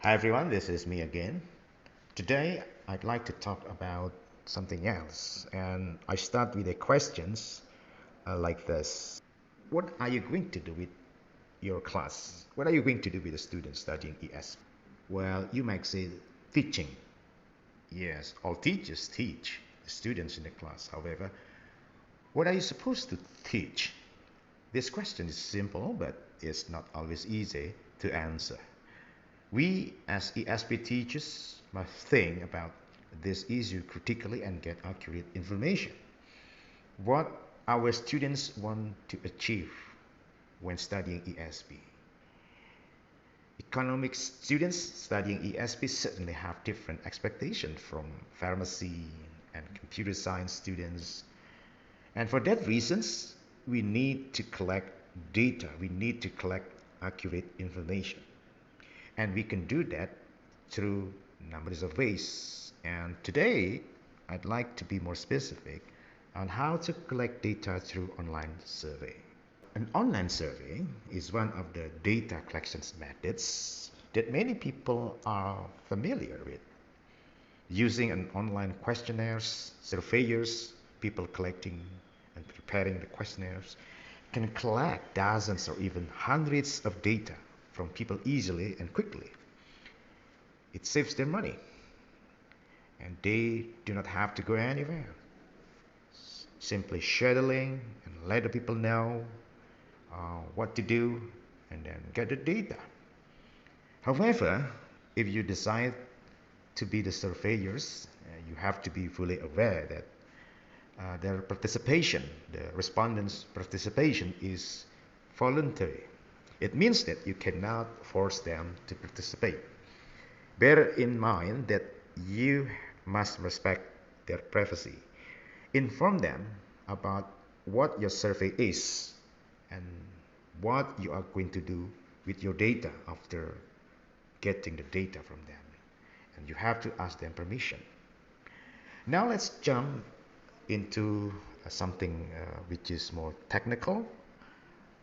Hi everyone, this is me again. Today I'd like to talk about something else, and I start with the questions like this. What are you going to do with your class? What are you going to do with the students studying ESP? Well, you might say teaching. Yes, all teachers teach the students in the class. However, what are you supposed to teach? This question is simple, but it's not always easy to answer. We, as ESP teachers, must think about this issue critically and get accurate information. What our students want to achieve when studying ESP. Economics students studying ESP certainly have different expectations from pharmacy and computer science students. And for that reasons, we need to collect data. We need to collect accurate information. And we can do that through numbers of ways. And today, I'd like to be more specific on how to collect data through online survey. An online survey is one of the data collection methods that many people are familiar with. Using an online questionnaires, surveyors, people collecting and preparing the questionnaires, can collect dozens or even hundreds of data from people easily and quickly. It saves them money, and they do not have to go anywhere. Simply share the link and let the people know what to do and then get the data. However, if you decide to be the surveyors, you have to be fully aware that their participation, the respondents' participation is voluntary. It means that you cannot force them to participate. Bear in mind that you must respect their privacy. Inform them about what your survey is and what you are going to do with your data after getting the data from them. And you have to ask them permission. Now let's jump into something which is more technical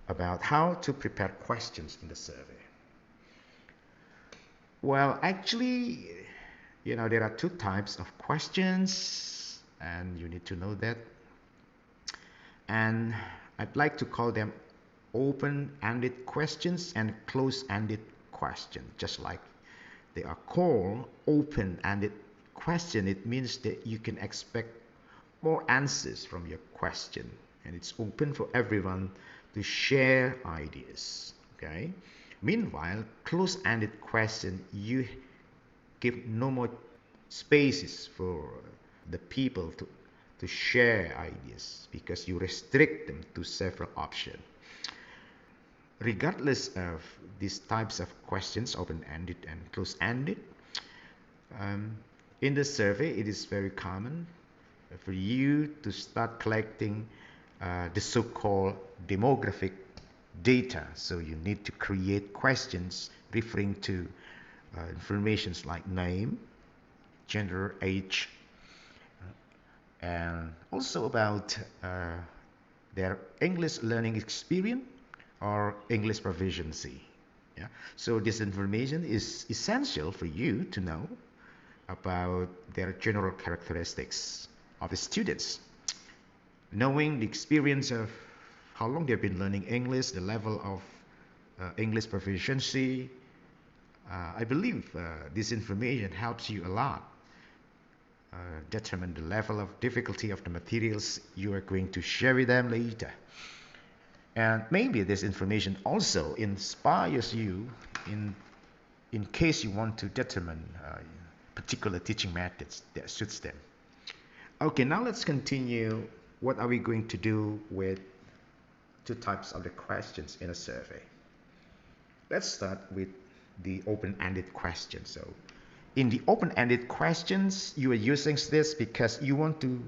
about how to prepare questions in the survey. Well, actually, there are two types of questions, and you need to know that. And I'd like to call them open-ended questions and closed-ended questions. Just like they are called open-ended question, it means that you can expect more answers from your question, and it's open for everyone to share ideas. Okay. Meanwhile, close-ended question, you give no more spaces for the people to share ideas because you restrict them to several options. Regardless of these types of questions, open-ended and closed-ended, in the survey, it is very common for you to start collecting the so-called demographic data. So you need to create questions referring to informations like name, gender, age, and also about their English learning experience or English proficiency. Yeah? So this information is essential for you to know about their general characteristics of the students. Knowing the experience of how long they've been learning English, the level of English proficiency, I believe this information helps you a lot determine the level of difficulty of the materials you are going to share with them later. And maybe this information also inspires you in case you want to determine particular teaching methods that suits them. Okay, now let's continue. What are we going to do with two types of the questions in a survey? Let's start with the open-ended question. So in the open-ended questions, you are using this because you want to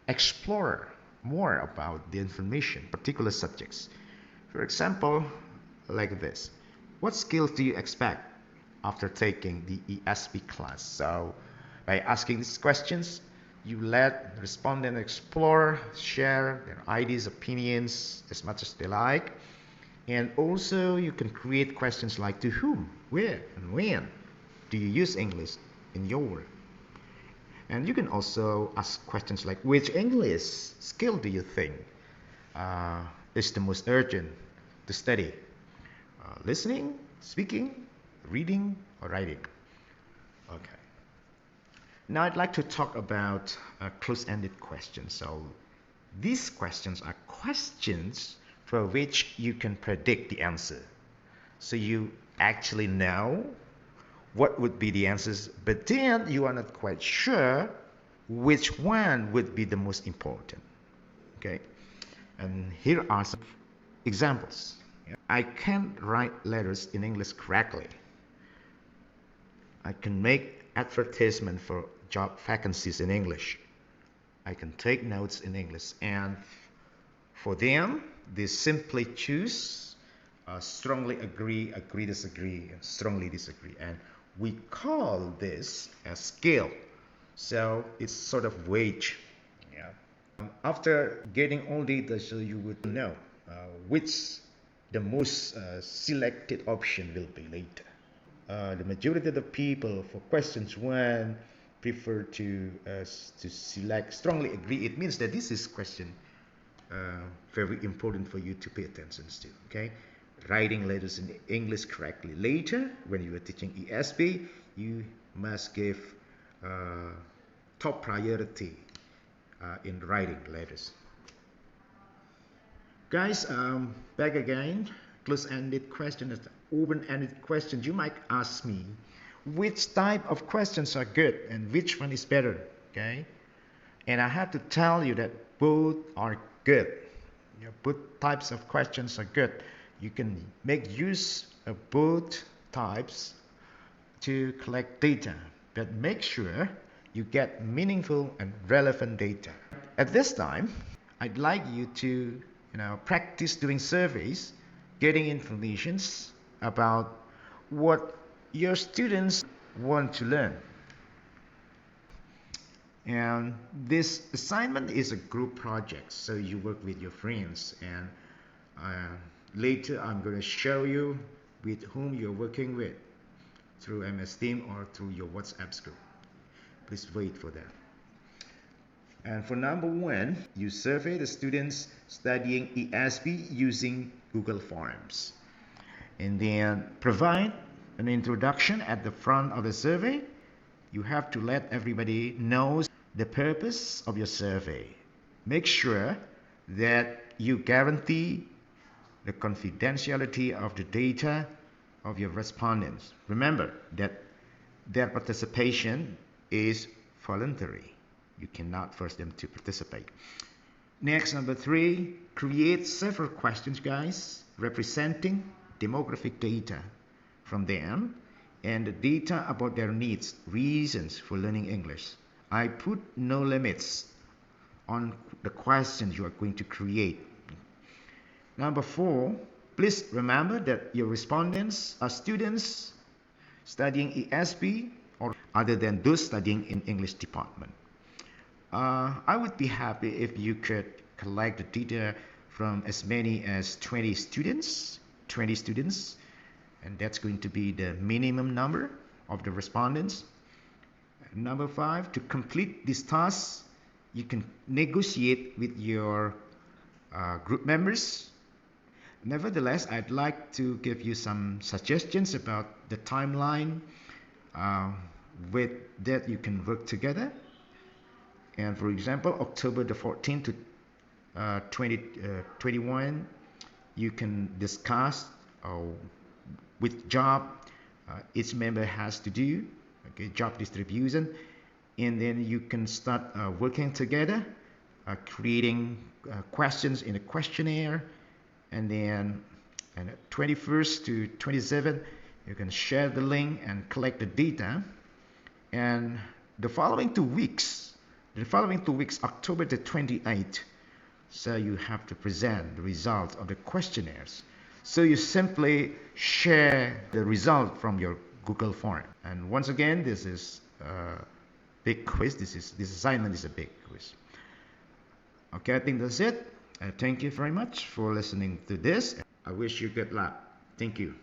explore more about the information, particular subjects. For example, like this. What skills do you expect after taking the ESP class? So by asking these questions, you let the respondent explore, share their ideas, opinions as much as they like. And also you can create questions like to whom, where, and when. do you use English in your work? And you can also ask questions like, which English skill do you think is the most urgent to study? Listening, speaking, reading, or writing? Okay. Now I'd like to talk about close-ended questions. So these questions are questions for which you can predict the answer. So you actually know what would be the answers, but then you are not quite sure which one would be the most important. Okay, and here are some examples. I can write letters in English correctly. I can make advertisement for job vacancies in English. I can take notes in English, and for them, they simply choose strongly agree, agree disagree, and strongly disagree, and we call this a scale. So it's sort of wage. Yeah. After getting all data, so you would know which the most selected option will be later. The majority of the people for questions 1 prefer to select strongly agree. It means that this is question very important for you to pay attention to. Okay, writing letters in English correctly. Later, when you are teaching ESP, you must give top priority in writing letters. Guys, back again. Close-ended questions, open-ended questions. You might ask me which type of questions are good and which one is better. Okay, and I have to tell you that both are good. Both types of questions are good. You can make use of both types to collect data, but make sure you get meaningful and relevant data. At this time, I'd like you to practice doing surveys, getting information about what your students want to learn. And this assignment is a group project, so you work with your friends, and later I'm going to show you with whom you're working with through MS Team or through your WhatsApp group. Please wait for that. And for number 1, you survey the students studying ESP using Google Forms, and then provide an introduction at the front of the survey. You have to let everybody know the purpose of your survey. Make sure that you guarantee the confidentiality of the data of your respondents. Remember that their participation is voluntary. You cannot force them to participate. Next, number 3, create several questions, guys, representing demographic data from them and the data about their needs, reasons for learning English. I put no limits on the questions you are going to create. Number 4, please remember that your respondents are students studying ESP or other than those studying in English department. I would be happy if you could collect the data from as many as 20 students, and that's going to be the minimum number of the respondents. Number 5, to complete this task, you can negotiate with your group members. Nevertheless, I'd like to give you some suggestions about the timeline with that you can work together. And for example, October the 14th to 2021, you can discuss which job each member has to do, okay, job distribution, and then you can start working together, creating questions in a questionnaire, and then 21st to 27th, you can share the link and collect the data. And the following 2 weeks, October the 28th, so you have to present the result of the questionnaires. So you simply share the result from your Google form. And once again, this is a big quiz. This assignment is a big quiz. Okay, I think that's it. Thank you very much for listening to this. I wish you good luck. Thank you.